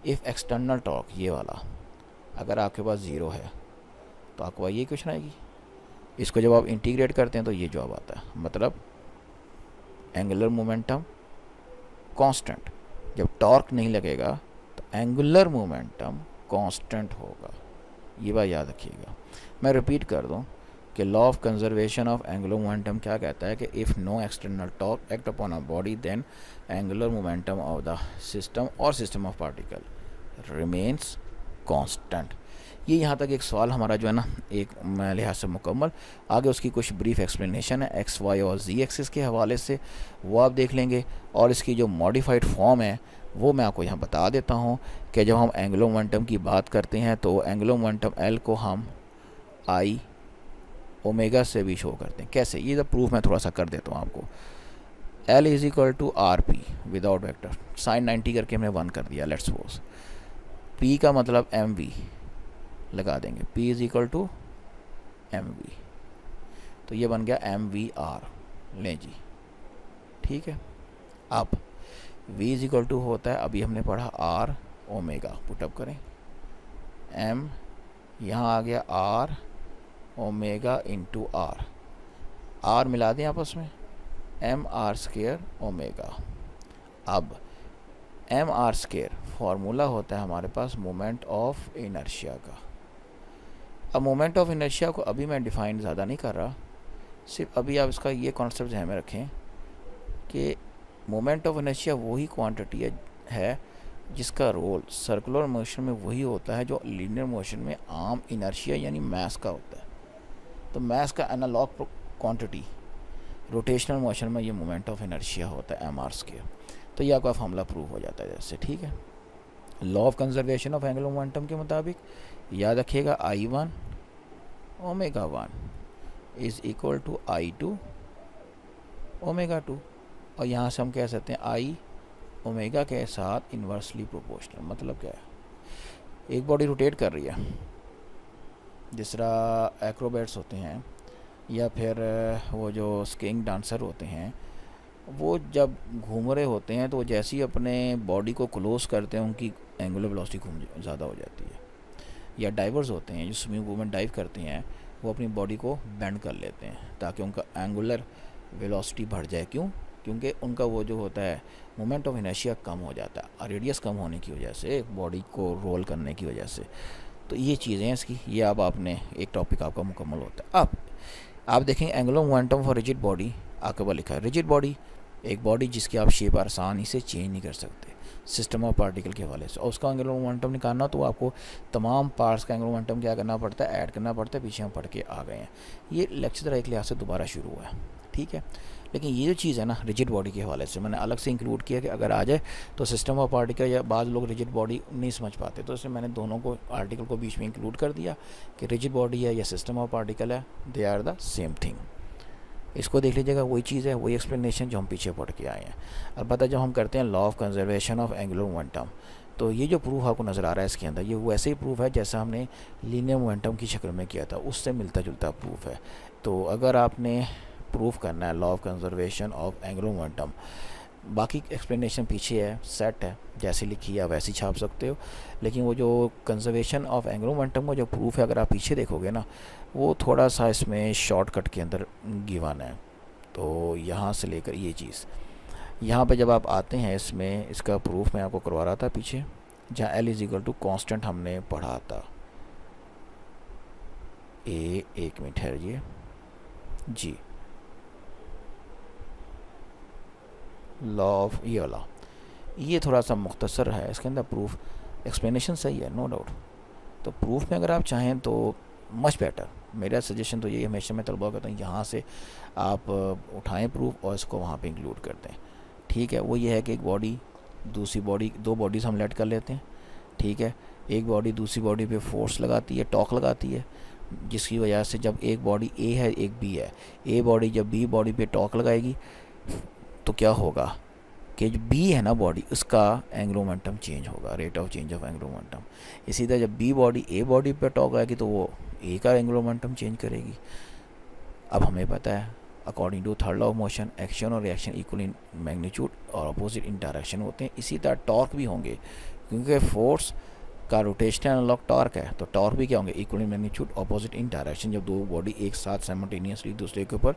[SPEAKER 1] इफ़ एक्सटर्नल टॉर्क ये वाला अगर आपके पास ज़ीरो है तो आपको ये क्वेश्चन आएगी। इसको जब आप इंटीग्रेट करते हैं तो ये जवाब आता है। मतलब एंगुलर मोमेंटम कांस्टेंट, जब टॉर्क नहीं लगेगा तो एंगुलर मोमेंटम कांस्टेंट होगा। ये बात याद रखिएगा। मैं रिपीट कर दूं कि law of conservation of angular momentum क्या कहता है कि if no external torque act upon a body then angular momentum of the system और system of particle remains constant. ये यहाँ तक एक सवाल हमारा जो है ना एक लिहाज से मुकम्मल। आगे उसकी कुछ ब्रीफ एक्सप्लेनेशन है एक्स वाई और जी एक्सिस के हवाले से, वो आप देख लेंगे। और इसकी जो मॉडिफाइड फॉर्म है वो मैं आपको यहाँ बता देता हूँ कि जब हम एंगुलर मोमेंटम की बात करते हैं तो एंगुलर मोमेंटम एल को हम आई ओमेगा से भी शो करते हैं। कैसे, ये प्रूफ मैं थोड़ा सा कर देता हूँ आपको। L is equal to r p without vector, sine 90 करके हमने 1 कर दिया। लेट्स सपोज पी का मतलब एम वी लगा देंगे, P is equal to m v, तो ये बन गया एम वी आर। लें जी, ठीक है। अब V इज इक्वल टू होता है, अभी हमने पढ़ा आर ओमेगा, पुटअप करें M, यहाँ आ गया r omega into r, r मिला दें आपस में, एम आर स्क्वेयर ओमेगा। अब एम आर स्क्वेयर फार्मूला होता है हमारे पास मोमेंट ऑफ इनर्शिया का। अब मोमेंट ऑफ इनर्शिया को अभी मैं डिफ़ाइन ज़्यादा नहीं कर रहा, सिर्फ अभी आप इसका ये कॉन्सेप्ट ध्यान में रखें कि मोमेंट ऑफ इनर्शिया वही क्वांटिटी है जिसका रोल सर्कुलर मोशन में वही होता है जो लीनियर मोशन में आम इनर्शिया यानी मास का होता है। तो मास का एनालॉग क्वांटिटी रोटेशनल मोशन में ये मोमेंट ऑफ इनर्शिया होता है एम आर स्क्वायर। तो ये आपका फॉर्मूला प्रूव हो जाता है जैसे, ठीक है। Law of conservation of angular momentum के मुताबिक याद रखिएगा I1 omega 1 is equal to I2 omega 2। और यहाँ से हम कह सकते हैं I ओमेगा के साथ इन्वर्सली प्रोपोर्शनल। मतलब क्या है, एक बॉडी रोटेट कर रही है, जिस तरह एक्रोबैट्स होते हैं या फिर वो जो स्कीइंग डांसर होते हैं, वो जब घूम रहे होते हैं तो जैसे ही अपने बॉडी को क्लोज करते हैं उनकी एंगुलर वेलोसिटी ज़्यादा हो जाती है। या डाइवर्स होते हैं जो स्विमिंग पूल में डाइव करते हैं, वो अपनी बॉडी को बेंड कर लेते हैं ताकि उनका एंगुलर वेलोसिटी बढ़ जाए। क्यों? क्योंकि उनका वो जो होता है मोमेंट ऑफ इनर्शिया कम हो जाता है, रेडियस कम होने की वजह से, बॉडी को रोल करने की वजह से। तो ये चीज़ें हैं इसकी। ये अब आपने एक टॉपिक आपका मुकम्मल होता है। अब आप देखेंगे angular momentum for rigid body, आपके पास लिखा है रिजिड बॉडी, एक बॉडी जिसकी आप शेप आसानी से चेंज नहीं कर सकते सिस्टम ऑफ पार्टिकल के हवाले से। और उसका एंगुलर मोमेंटम निकालना तो आपको तमाम पार्ट्स का एंगुलर मोमेंटम क्या करना पड़ता है, ऐड करना पड़ता है। पीछे हम पढ़ के आ गए हैं, ये लेक्चर एक लिहाज से दोबारा शुरू हुआ है, ठीक है। लेकिन ये जो चीज़ है ना रिजिड बॉडी के हवाले से मैंने अलग से इंक्लूड किया कि अगर आ जाए तो सिस्टम ऑफ पार्टिकल, या बाज़ लोग रिजिड बॉडी नहीं समझ पाते, तो इसलिए मैंने दोनों को आर्टिकल को बीच में इंक्लूड कर दिया कि रिजिड बॉडी है या सिस्टम ऑफ पार्टिकल है, they are the same thing. इसको देख लीजिएगा, वही चीज़ है, वही एक्सप्लेनेशन जो हम पीछे पढ़ के आए हैं। अलबत्ता जब हम करते हैं law of conservation of angular momentum, तो ये जो प्रूफ आपको नज़र आ रहा है इसके अंदर, ये वैसे ही प्रूफ है जैसा हमने लीनियर मोमेंटम की शक्ल में किया था, उससे मिलता जुलता प्रूफ है। तो अगर आपने प्रूफ करना है law of conservation of angular momentum, बाकी एक्सप्लेनेशन पीछे है, सेट है, जैसे लिखी है वैसे छाप सकते हो। लेकिन वो जो कंजर्वेशन ऑफ एंगुलर मोमेंटम का जो प्रूफ है, अगर आप पीछे देखोगे ना, वो थोड़ा सा इसमें शॉर्टकट के अंदर गिवन है। तो यहाँ से लेकर ये चीज़ यहाँ पे जब आप आते हैं, इसमें इसका प्रूफ मैं आपको करवा रहा था पीछे, जहाँ L is equal to constant हमने पढ़ा था। एक मिनट ठहरिए जी, लॉ ऑफ ये वाला, ये थोड़ा सा मुख्तसर है, इसके अंदर प्रूफ एक्सप्लेनेशन सही है नो डाउट। तो प्रूफ में अगर आप चाहें तो मच बेटर, मेरा सजेशन तो यही हमेशा मैं तलबा कहता हूँ, यहाँ से आप उठाएं प्रूफ और इसको वहाँ पे इंक्लूड कर दें, ठीक है। वो ये है कि एक बॉडी दूसरी बॉडी, दो बॉडीज़ हम लेट कर लेते हैं, ठीक है। एक बॉडी दूसरी बॉडी पे फोर्स लगाती है, टॉर्क लगाती है, जिसकी वजह से जब एक बॉडी ए है एक बी है, ए बॉडी जब बी बॉडी पे टॉर्क लगाएगी तो क्या होगा कि जो बी है ना बॉडी, उसका एंगुलर मोमेंटम चेंज होगा, rate of change of angular momentum. इसी तरह जब बी बॉडी ए बॉडी पे टॉर्क आएगी तो वो ए का एंगुलर मोमेंटम चेंज करेगी। अब हमें पता है according to third law of motion, action और रिएक्शन इक्वल इन मैग्नीट्यूड और अपोजिट इन डायरेक्शन होते हैं। इसी तरह टॉर्क भी होंगे, क्योंकि फोर्स का रोटेशनल एनालॉग टॉर्क है, तो टॉर्क भी क्या होंगे, equal in magnitude opposite in direction. जब दो बॉडी एक साथ साइमल्टेनियसली दूसरे के ऊपर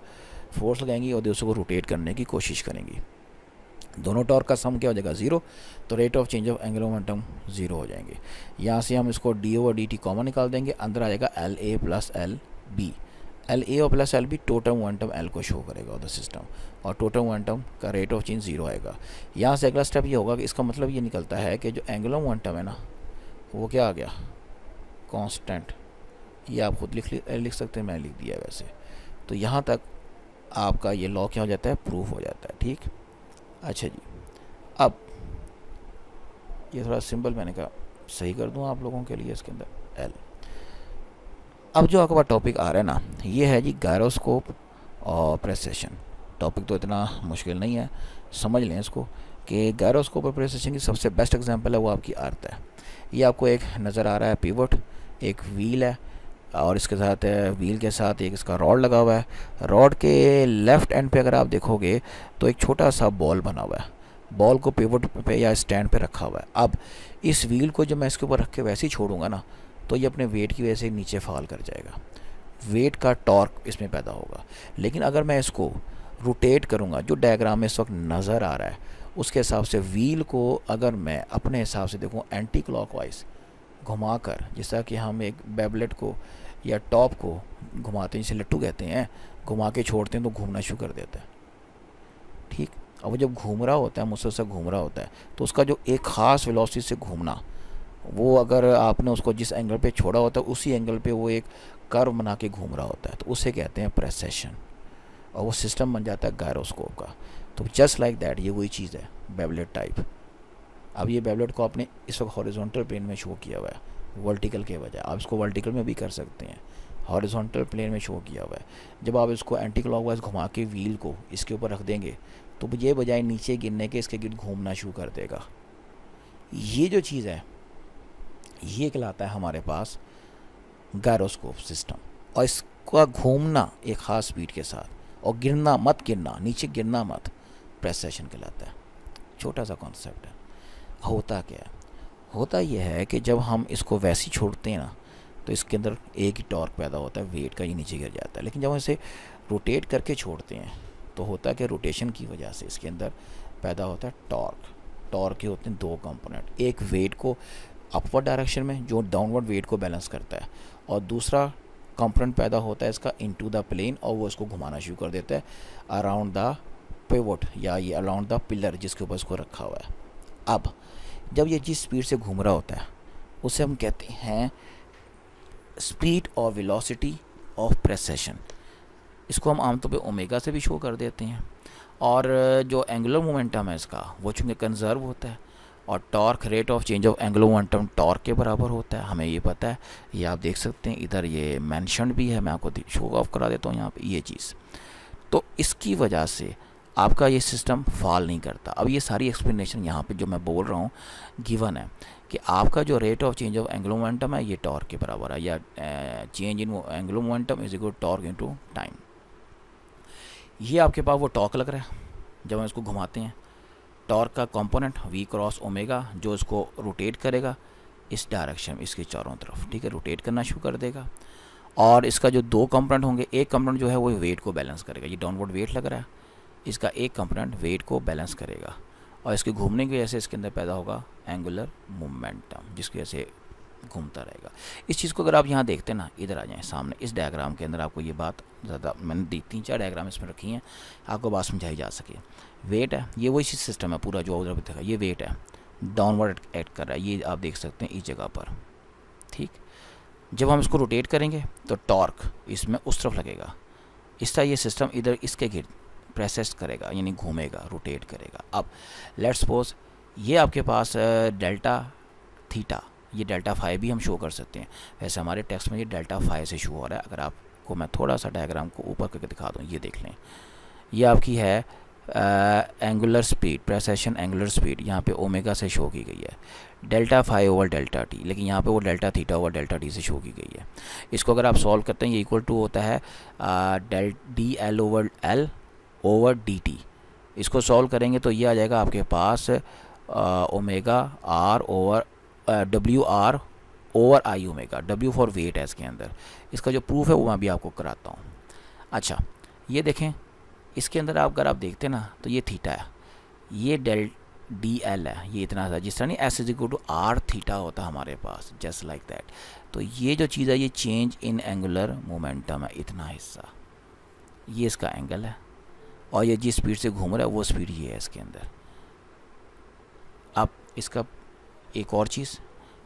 [SPEAKER 1] फोर्स लगाएंगी और दूसरे को रोटेट करने की कोशिश करेंगी, दोनों टॉर्क का सम क्या हो जाएगा, ज़ीरो, तो rate of change of angular momentum zero हो जाएंगे। यहाँ से हम इसको d over d t common निकाल देंगे, अंदर आ जाएगा L A plus L B. L A और plus L B total momentum L को शो करेगा ऑफ द सिस्टम, और टोटल मोमेंटम का रेट ऑफ चेंज ज़ीरो आएगा। यहाँ से अगला स्टेप ये होगा कि इसका मतलब ये निकलता है कि जो एंगुलर मोमेंटम है ना, वो क्या आ गया, कांस्टेंट। ये आप खुद लिख सकते हैं, मैं लिख दिया वैसे। तो यहाँ तक आपका ये लॉ क्या हो जाता है, प्रूफ हो जाता है, ठीक। अच्छा जी, अब ये थोड़ा सिंपल मैंने कहा सही कर दूँ आप लोगों के लिए, इसके अंदर एल। अब जो आपके पास टॉपिक आ रहा है ना, ये है जी गायरोस्कोप और प्रेसेशन। टॉपिक तो इतना मुश्किल नहीं है, समझ लें इसको कि गायरोस्कोप और प्रेसेशन की सबसे बेस्ट एग्जांपल है वो आपकी अर्थ है। ये आपको एक नज़र आ रहा है पिवट, एक व्हील है, और इसके साथ व्हील के साथ एक इसका रॉड लगा हुआ है। रॉड के लेफ़्ट एंड पे अगर आप देखोगे तो एक छोटा सा बॉल बना हुआ है, बॉल को पिवट पे या स्टैंड पे रखा हुआ है। अब इस व्हील को जब मैं इसके ऊपर रख के वैसे ही छोड़ूंगा ना, तो ये अपने वेट की वजह से नीचे फॉल कर जाएगा, वेट का टॉर्क इसमें पैदा होगा। लेकिन अगर मैं इसको रोटेट करूँगा, जो डायग्राम में इस वक्त नज़र आ रहा है उसके हिसाब से व्हील को अगर मैं अपने हिसाब से देखूँ एंटी क्लॉकवाइज घुमाकर, जैसा कि हम एक बेबलेट को या टॉप को घुमाते हैं, जिसे लट्टू कहते हैं, घुमा के छोड़ते हैं तो घूमना शुरू कर देता है, ठीक। अब वो जब घूम रहा होता है, मुसलसल घूम रहा होता है, तो उसका जो एक ख़ास वेलोसिटी से घूमना, वो अगर आपने उसको जिस एंगल पे छोड़ा होता है उसी एंगल पे वो एक कर्व बना के घूम रहा होता है, तो उसे कहते हैं प्रेसेशन, और वो सिस्टम बन जाता है गायरोस्कोप का। तो जस्ट लाइक दैट ये वही चीज़ है, बेबलेट टाइप। अब ये बेबलेट को आपने इस वक्त हॉरिजॉन्टल प्लेन में शो किया हुआ है, वर्टिकल के बजाय। आप इसको वर्टिकल में भी कर सकते हैं, हॉरिजॉन्टल प्लेन में शो किया हुआ है। जब आप इसको एंटी क्लॉकवाइज घुमा के व्हील को इसके ऊपर रख देंगे तो ये बजाय नीचे गिरने के इसके गिर्द घूमना शुरू कर देगा। ये जो चीज़ है ये कहलाता है हमारे पास गायरोस्कोप सिस्टम, और इस का घूमना एक ख़ास स्पीड के साथ और गिरना मत, गिरना नीचे गिरना मत, प्रेसेशन कहलाता है। छोटा सा कॉन्सेप्ट है। होता क्या है, होता यह है कि जब हम इसको वैसे ही छोड़ते हैं ना तो इसके अंदर एक ही टॉर्क पैदा होता है, वेट का ये नीचे गिर जाता है। लेकिन जब हम इसे रोटेट करके छोड़ते हैं तो होता है कि रोटेशन की वजह से इसके अंदर पैदा होता है टॉर्क। टॉर्क के होते हैं दो कंपोनेंट, एक वेट को अपवर्ड डायरेक्शन में जो डाउनवर्ड वेट को बैलेंस करता है, और दूसरा कंपोनेंट पैदा होता है इसका इनटू द प्लेन, और वो इसको घुमाना शुरू कर देता है अराउंड द पिवट या ये अराउंड द पिलर जिसके ऊपर इसको रखा हुआ है। अब जब ये जिस स्पीड से घूम रहा होता है उसे हम कहते हैं स्पीड और वेलोसिटी ऑफ प्रेसेशन। इसको हम आमतौर पे ओमेगा से भी शो कर देते हैं। और जो एंगुलर मोमेंटम है इसका वो चूँकि कंजर्व होता है, और torque rate of change of angular momentum torque के बराबर होता है, हमें ये पता है। ये आप देख सकते हैं इधर ये मेंशन भी है, मैं आपको शो ऑफ करा देता हूँ यहाँ पे ये चीज़। तो इसकी वजह से आपका ये सिस्टम फॉल नहीं करता। अब ये सारी एक्सप्लेनेशन यहाँ पे जो मैं बोल रहा हूँ गिवन है कि आपका जो rate of change of angular momentum है ये टॉर्क के बराबर है, या change in angular momentum is equal torque into time. ये आपके पास वो टॉर्क लग रहा है जब हम इसको घुमाते हैं। टॉर्क का कंपोनेंट v क्रॉस ओमेगा जो इसको रोटेट करेगा इस डायरेक्शन में, इसके चारों तरफ, ठीक है, रोटेट करना शुरू कर देगा। और इसका जो दो कंपोनेंट होंगे, एक कंपोनेंट जो है वो वेट को बैलेंस करेगा, ये डाउनवर्ड वेट लग रहा है, इसका एक कंपोनेंट वेट को बैलेंस करेगा, और इसके घूमने की वजह से इसके अंदर पैदा होगा एंगुलर मोमेंटम जिसकी वजह से घूमता रहेगा। इस चीज़ को अगर आप यहाँ देखते हैं ना, इधर आ जाएं सामने, इस डायग्राम के अंदर आपको ये बात ज़्यादा, मैंने 3-4 डायग्राम इसमें रखी हैं, आपको बात समझाई जा सके। वेट है, ये वही सिस्टम है पूरा जो उधर देखा, ये वेट है डाउनवर्ड एक्ट कर रहा है, ये आप देख सकते हैं इस जगह पर, ठीक। जब हम इसको रोटेट करेंगे तो टॉर्क इसमें उस तरफ लगेगा, इसका ये सिस्टम इधर इसके गिर्द प्रेसेस करेगा, यानी घूमेगा, रोटेट करेगा। अब लेट्स सपोज ये आपके पास डेल्टा थीटा, ये डेल्टा फाई भी हम शो कर सकते हैं। वैसे हमारे टेक्स्ट में ये डेल्टा फाई से शो हो रहा है। अगर आपको मैं थोड़ा सा डायग्राम को ऊपर करके दिखा दूँ, ये देख लें, ये आपकी है angular speed, precession angular speed यहाँ पे ओमेगा से शो की गई है, delta phi over delta t, लेकिन यहाँ पे वो delta theta over delta t से शो की गई है। इसको अगर आप सॉल्व करते हैं ये इक्वल टू होता है d L over L over d t. इसको सॉल्व करेंगे तो ये आ जाएगा आपके पास ओमेगा आर ओवर डब्ल्यू आर ओवर आई ओमेगा, डब्ल्यू फॉर वेट है इसके अंदर। इसका जो प्रूफ है वो मैं भी आपको कराता हूँ। अच्छा ये देखें, इसके अंदर आप अगर आप देखते ना तो ये थीटा है, ये डेल डी एल है, ये इतना सा, जिस तरह नहीं s is equal to r theta होता है हमारे पास, जस्ट लाइक दैट। तो ये जो चीज़ है ये चेंज इन एंगुलर मोमेंटम है, इतना हिस्सा, ये इसका एंगल है, और ये जिस स्पीड से घूम रहा है वो स्पीड ये है इसके अंदर। अब इसका एक और चीज़,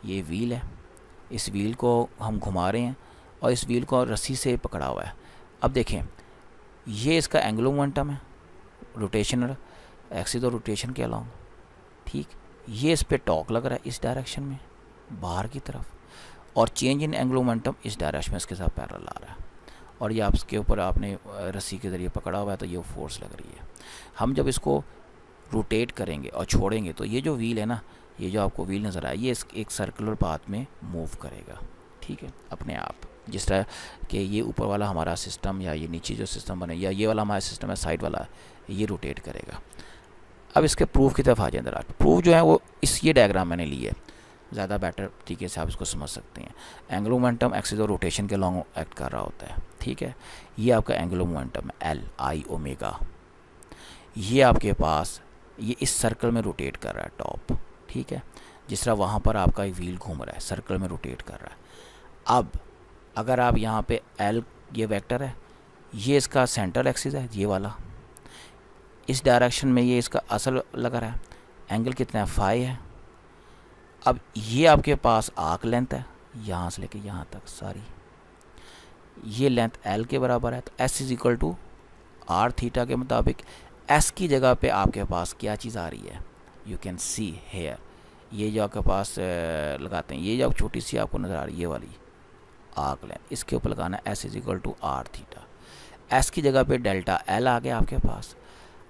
[SPEAKER 1] ये व्हील है, इस व्हील को हम घुमा रहे हैं और इस व्हील को रस्सी से पकड़ा हुआ है। अब देखें ये इसका एंगुलर मोमेंटम है, रोटेशनल एक्सिस और रोटेशन के अलावा, ठीक। ये इस पे टॉर्क लग रहा है इस डायरेक्शन में बाहर की तरफ, और चेंज इन एंगुलर मोमेंटम इस डायरेक्शन में इसके साथ पैरेलल आ रहा है, और ये आपके ऊपर आपने रस्सी के ज़रिए पकड़ा हुआ है तो ये फोर्स लग रही है। हम जब इसको रोटेट करेंगे और छोड़ेंगे तो ये जो व्हील है ना, ये जो आपको व्हील नज़र आया, ये एक सर्कुलर पाथ में मूव करेगा, ठीक है, अपने आप। जिस तरह कि ये ऊपर वाला हमारा सिस्टम या ये नीचे जो सिस्टम बने, या ये वाला हमारा सिस्टम है साइड वाला, ये रोटेट करेगा। अब इसके प्रूफ की तरफ आ जाए अंदर। प्रूफ जो है वो ये डायग्राम मैंने ली है, ज़्यादा बेटर तरीके से आप इसको समझ सकते हैं। एंगुलर मोमेंटम एक्सिस और रोटेशन के लॉन्ग एक्ट कर रहा होता है, ठीक है। ये आपका एंगुलर मोमेंटम है एल आई ओमेगा, ये आपके पास ये इस सर्कल में रोटेट कर रहा है टॉप, ठीक है, जिस तरह वहाँ पर आपका एक व्हील घूम रहा है, सर्कल में रोटेट कर रहा है। अब अगर आप यहाँ पे एल, ये वेक्टर है, ये इसका सेंट्रल एक्सिस है, ये वाला, इस डायरेक्शन में ये इसका असल लगा रहा है, एंगल कितना है, फाई है। अब ये आपके पास आर्क लेंथ है, यहाँ से लेके यहाँ तक सारी, ये लेंथ एल के बराबर है, तो s is equal to r theta के मुताबिक एस की जगह पे आपके पास क्या चीज़ आ रही है, यू कैन सी हेयर, ये जो आपके पास लगाते हैं, ये जो छोटी सी आपको नज़र आ रही है ये वाली आर्क लेंथ, इसके ऊपर लगाना है s is equal to r theta. S की जगह पे डेल्टा एल आ गया आपके पास,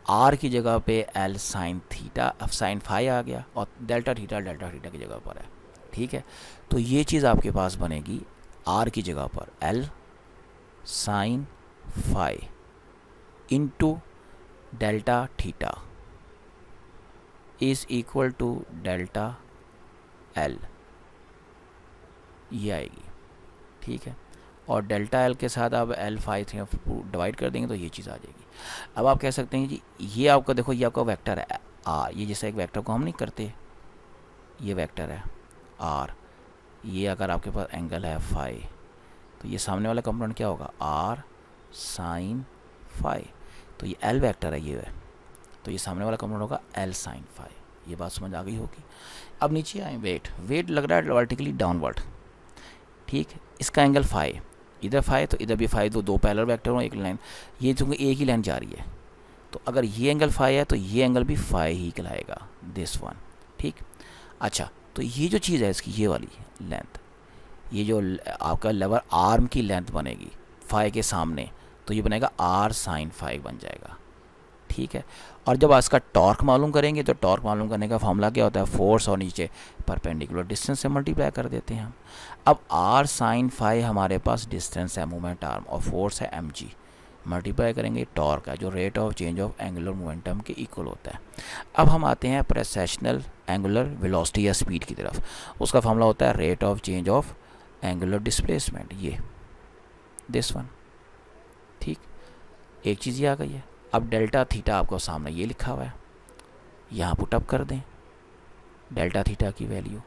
[SPEAKER 1] आर की जगह पे L sine theta sine phi आ गया, और डेल्टा थीटा की जगह पर है, ठीक है। तो ये चीज़ आपके पास बनेगी आर की जगह पर L sine phi into delta theta is equal to delta L, ये आएगी। ठीक है, और डेल्टा एल के साथ आप एल फाई डिवाइड कर देंगे तो ये चीज़ आ जाएगी। अब आप कह सकते हैं जी ये आपका देखो, ये आपका वेक्टर है आर, ये जैसे एक वेक्टर को हम नहीं करते, ये वेक्टर है आर, ये अगर आपके पास एंगल है फाई तो ये सामने वाला कंपोनेंट क्या होगा, आर साइन फाई। तो ये एल वेक्टर है ये है, तो ये सामने वाला कंपोनेंट होगा एल साइन फाई। ये बात समझ आ गई होगी। अब नीचे आए, वेट लग रहा है वर्टिकली डाउनवर्ड। ठीक, इसका एंगल फाई, इधर फाई तो इधर भी फाई, दो पैरेलल वेक्टर हो, एक लाइन, ये चूँकि एक ही लाइन जा रही है तो अगर ये एंगल फाई है तो ये एंगल भी फाई ही कहलाएगा, दिस वन। ठीक, अच्छा तो ये जो चीज़ है इसकी, ये वाली लेंथ, ये जो आपका लेवर आर्म की लेंथ बनेगी फाई के सामने, तो ये बनेगा आर साइन फाई बन जाएगा। ठीक है, और जब इसका टॉर्क मालूम करेंगे तो टॉर्क मालूम करने का फॉर्मूला क्या होता है, फोर्स और नीचे परपेंडिकुलर डिस्टेंस से मल्टीप्लाई कर देते हैं हम। अब आर साइन फाई हमारे पास डिस्टेंस है मोमेंट आर्म, और फोर्स है एम जी, मल्टीप्लाई करेंगे टॉर्क है जो rate of change of angular momentum के इक्वल होता है। अब हम आते हैं प्रेसेशनल एंगुलर वेलोसिटी या स्पीड की तरफ। उसका फॉर्मूला होता है rate of change of angular displacement, ये दिस वन। ठीक, एक चीज़ ये आ गई है। अब डेल्टा थीटा आपको सामने ये लिखा हुआ है, यहाँ पुट अप कर दें डेल्टा थीटा की वैल्यू,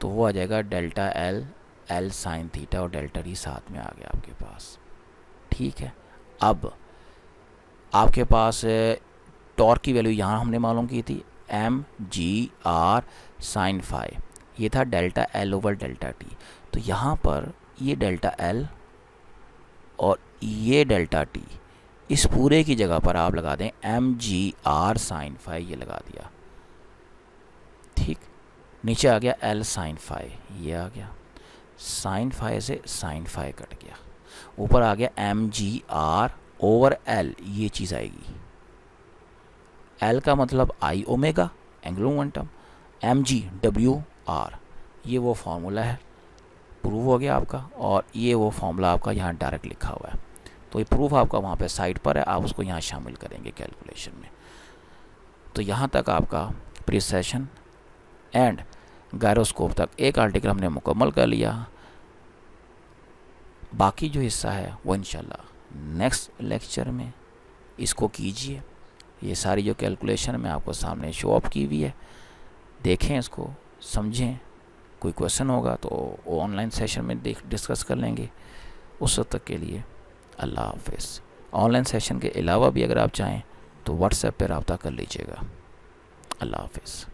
[SPEAKER 1] तो वो आ जाएगा delta L, L sine theta और डेल्टा डी साथ में आ गया आपके पास। ठीक है, अब आपके पास टॉर्क की वैल्यू यहाँ हमने मालूम की थी एम जी आर साइन फाई, ये था delta L over delta t. तो यहाँ पर ये डेल्टा एल और ये डेल्टा टी, इस पूरे की जगह पर आप लगा दें एम जी आर साइन फाई, ये लगा दिया। ठीक, नीचे आ गया एल साइन फाई, ये आ गया, साइन फाई से साइन फाई कट गया, ऊपर आ गया एम जी आर ओवर एल, ये चीज़ आएगी। एल का मतलब I omega angular momentum, M G W R, ये वो फॉर्मूला है, प्रूव हो गया आपका। और ये वो फॉर्मूला आपका यहाँ डायरेक्ट लिखा हुआ है, तो ये प्रूफ आपका वहाँ पे साइड पर है, आप उसको यहाँ शामिल करेंगे कैलकुलेशन में। तो यहाँ तक आपका प्रिसेशन एंड गायरोस्कोप तक एक आर्टिकल हमने मुकम्मल कर लिया। बाकी जो हिस्सा है वो इंशाल्लाह नेक्स्ट लेक्चर में इसको कीजिए। ये सारी जो कैलकुलेशन मैं आपको सामने शो ऑफ की हुई है, देखें इसको, समझें। कोई क्वेश्चन होगा तो ऑनलाइन सेशन में डिस्कस कर लेंगे। उस वक्त तक के लिए अल्लाह हाफिज़। ऑनलाइन सेशन के अलावा भी अगर आप चाहें तो व्हाट्सएप पर रब्ता कर लीजिएगा। अल्लाह हाफिज़।